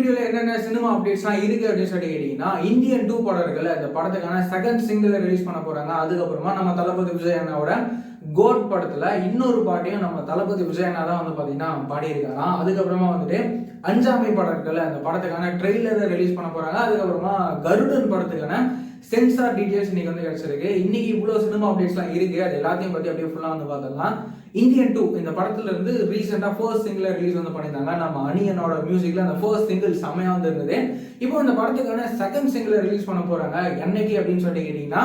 வீடியோல என்னென்ன சினிமா அப்டேட்ஸ்லாம் இருக்கு அப்படின்னு சொல்லி கேட்டீங்கன்னா, இந்தியன் 2 படம் இருக்குல்ல, அந்த படத்துக்கான செகண்ட் சிங்கிள் ரிலீஸ் பண்ண போறாங்க. அதுக்கப்புறமா நம்ம தளபதி விஜய் அண்ணாவோட கோட் படத்துல இன்னொரு பாட்டையும் நம்ம தளபதி விஜய் அண்ணா தான் வந்து பாத்தீங்கன்னா பாடியிருக்காராம். அதுக்கப்புறமா வந்துட்டு அஞ்சாமை படம் இருக்குல்ல, அந்த படத்துக்கான ட்ரெய்லரை ரிலீஸ் பண்ண போறாங்க. அதுக்கப்புறமா கருடன் படத்துக்கான சென்சார் டீடைல்ஸ் இன்னைக்கு வந்து கிடைச்சிருக்கு. இன்னைக்கு இவ்வளவு சினிமா அப்டேட்ஸ்லாம் இருக்கு. அது எல்லாத்தையும் பத்தி அப்படியே ஃபுல்லா வந்து பார்த்தலாம். இந்தியன் 2 இந்த படத்துல இருந்து ரீசெண்டா ஃபர்ஸ்ட் சிங்கிள் ரிலீஸ் வந்து பண்ணியிருந்தாங்க. நம்ம அணியனோட மியூசிக்ல அந்த ஃபர்ஸ்ட் சிங்கிள் செமையா வந்து இருந்தது. இப்போ இந்த படத்துக்கான செகண்ட் சிங்கிள் ரிலீஸ் பண்ண போறாங்க. என்னைக்கு அப்படின்னு சொல்லி கேட்டீங்கன்னா,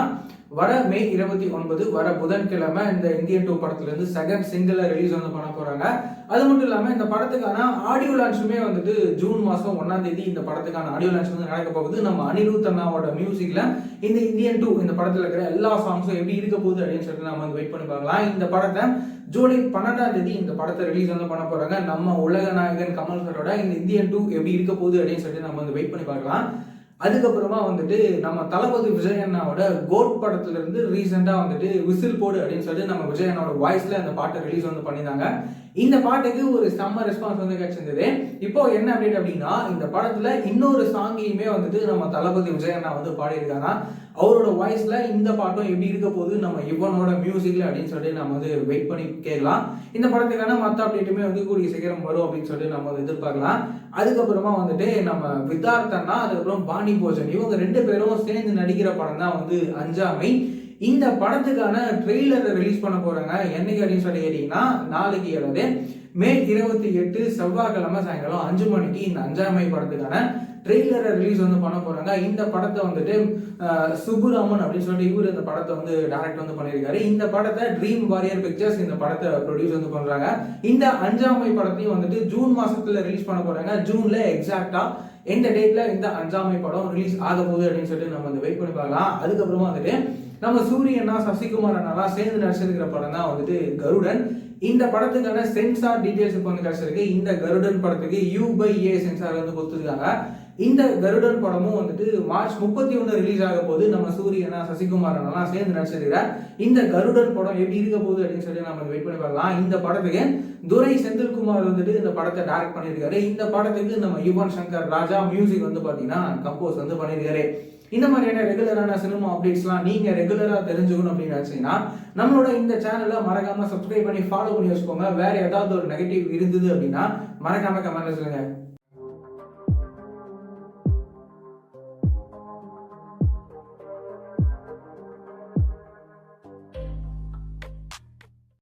வர மே 29 வர புதன்கிழமை இந்த இந்தியன் 2 படத்துல இருந்து செகண்ட் சிங்கிள் ரிலீஸ் வந்து பண்ண போறாங்க. அது மட்டும் இல்லாம இந்த படத்துக்கான ஆடியோ லான்ச்சுமே வந்துட்டு ஜூன் மாசம் 1ஆம் தேதி இந்த படத்துக்கான ஆடியோ லான்ச் வந்து நடக்க போகுது. நம்ம அனிருத் அண்ணாவோட மியூசிக்ல இந்த இந்தியன் 2 இந்த படத்துல இருக்கிற எல்லா சாங்ஸும் எப்படி இருக்க போகுது அப்படின்னு சொல்லிட்டு நம்ம வந்து வெயிட் பண்ணி பார்க்கலாம். இந்த படத்தை ஜூலை 12ஆம் தேதி இந்த படத்தை ரிலீஸ் வந்து பண்ண போறாங்க. நம்ம உலக நாயகன் கமல் சரோட இந்த இந்தியன் 2 எப்படி இருக்க போகுது அப்படின்னு சொல்லிட்டு நம்ம வந்து வெயிட் பண்ணி பார்க்கலாம். அதுக்கப்புறமா வந்துட்டு நம்ம தளபதி விஜய் அண்ணாவோட கோட் படத்துல இருந்து ரீசெண்டா வந்துட்டு விசில் போடு அப்படின்னு சொல்லிட்டு நம்ம விஜய் அண்ணாவோட வாய்ஸ்ல அந்த பாட்டை ரிலீஸ் வந்து பண்ணியிருந்தாங்க. இந்த பாட்டுக்கு ஒரு செம்ம ரெஸ்பான்ஸ் வந்து கிடைச்சிருந்தது. இப்போ என்ன அப்டேட் அப்படின்னா, இந்த படத்துல இன்னொரு சாங்கையுமே வந்துட்டு நம்ம தளபதி விஜய் அண்ணா வந்து பாடியிருக்காங்க. அவரோட வாய்ஸ்ல இந்த பாட்டும் எப்படி இருக்க போகுது நம்ம இவனோட மியூசிக்ல அப்படின்னு சொல்லிட்டு நம்ம வந்து வெயிட் பண்ணி கேட்கலாம். இந்த படத்துக்கான மற்ற அப்டேட்டுமே வந்து கூடிய சீக்கிரம் வரும் அப்படின்னு சொல்லிட்டு நம்ம வந்து எதிர்பார்க்கலாம். அதுக்கப்புறமா வந்துட்டு நம்ம வித்தார்த்தனா அதுக்கப்புறம் பாணி போஜன் இவங்க ரெண்டு பேரும் சேர்ந்து நடிக்கிற படம் தான் வந்து அஞ்சாமை. இந்த படத்துக்கான ட்ரெய்லரை ரிலீஸ் பண்ண போறாங்க. என்னைக்கு அப்படின்னு சொல்லி கேட்டீங்கன்னா, நாளைக்கு அதாவது மே 28 செவ்வாய்க்கிழமை சாயங்காலம் 5 மணிக்கு இந்த அஞ்சாமை படத்துக்கான ட்ரெய்லரை ரிலீஸ் வந்து பண்ண போறாங்க. இந்த படத்தை வந்துட்டு சுப்புராமன் அப்படின்னு சொல்லிட்டு இவர் இந்த படத்தை வந்து டைரக்ட் வந்து பண்ணியிருக்காரு. இந்த படத்தை ட்ரீம் வாரியர் பிக்சர்ஸ் இந்த படத்தை ப்ரொடியூஸ் வந்து பண்றாங்க. இந்த அஞ்சாமை படத்தையும் வந்துட்டு ஜூன் மாசத்துல ரிலீஸ் பண்ண போறாங்க. ஜூன்ல எக்ஸாக்டா எந்த டேட்ல இந்த அஞ்சாமை படம் ரிலீஸ் ஆக போகுது அப்படின்னு சொல்லிட்டு நம்ம வந்து வெயிட் பண்ணி பார்க்கலாம். அதுக்கப்புறமா வந்துட்டு நம்ம சூரியனா சசிகுமார் அண்ணாலாம் சேர்ந்து நடிச்சிருக்கிற படம் தான் வந்துட்டு கருடன். இந்த படத்துக்கான சென்சார் டீடைல்ஸ் இப்போ வந்து கிடைச்சிருக்கு. இந்த கருடன் படத்துக்கு U/A சென்சார் வந்து கொடுத்துருக்காங்க. இந்த கருடன் படமும் வந்துட்டு மார்ச் 31 ரிலீஸ் ஆக போது. நம்ம சூரியனா சசிகுமார் அண்ணாலாம் சேர்ந்து நடிச்சிருக்கிற இந்த கருடன் படம் எப்படி இருக்க போகுது அப்படின்னு சொல்லி நம்ம வெயிட் பண்ணி பார்க்கலாம். இந்த படத்துக்கு துரை செந்தில்குமார் வந்துட்டு இந்த படத்தை டைரக்ட் பண்ணியிருக்காரு. இந்த படத்துக்கு நம்ம யுவன் சங்கர் ராஜா மியூசிக் வந்து பாத்தீங்கன்னா கம்போஸ் வந்து பண்ணியிருக்காரு. இந்த மாதிரியான ரெகுலரான சினிமா அப்டேட்ஸ்லாம் நீங்க ரெகுலரா தெரிஞ்சுக்கணும் அப்படின்னு நினைச்சீங்கன்னா நம்மளோட இந்த சேனலை மறக்காம சப்ஸ்கிரைப் பண்ணி ஃபாலோ பண்ணி வச்சுக்கோங்க. வேற ஏதாவது ஒரு நெகட்டிவ் இருந்தது அப்படின்னா மறக்காம கமெண்ட்ல சொல்லுங்க.